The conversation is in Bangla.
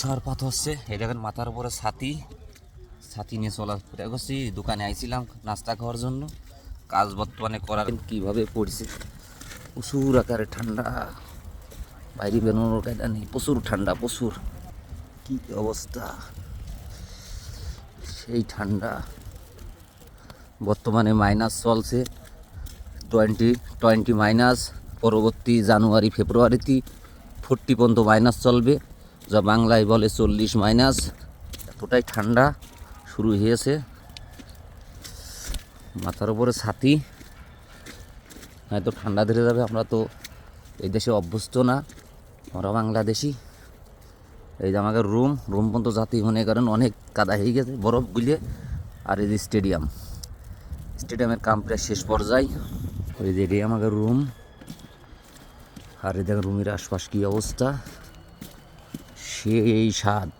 সারপাত হচ্ছে এই দেখেন মাথার উপরে ছাতি ছাতি নিয়ে চলাফেরা করছি। দোকানে আইছিলাম নাস্তা খাওয়ার জন্য, কাজ বর্তমানে করার কীভাবে পড়ছে। প্রচুর আকারে ঠান্ডা, বাইরে বেরোনোর কায়দা নেই, প্রচুর ঠান্ডা, প্রচুর কি অবস্থা, সেই ঠান্ডা। বর্তমানে মাইনাস চলছে, 20 মাইনাস, পরবর্তী জানুয়ারি ফেব্রুয়ারিতে 40 পর্যন্ত মাইনাস চলবে, যা বাংলায় বলে 40 মাইনাস। এতটাই ঠান্ডা শুরু হয়েছে। মাথার উপরে ছাতি, হয়তো ঠান্ডা ধরে যাবে। আমরা তো এই দেশে অভ্যস্ত না, আমরা বাংলাদেশি। এই যে আমাদের রুম পর্যন্ত জাতি মনে করেন অনেক কাদা হয়ে গেছে বরফ গুলিয়ে। আর এই যে স্টেডিয়ামের কাম প্রায় শেষ পর্যায়ে। ওই যে এটাই আমাদের রুম। আর এই দেখেন রুমের আশপাশ কী অবস্থা, সেই স্বাদ।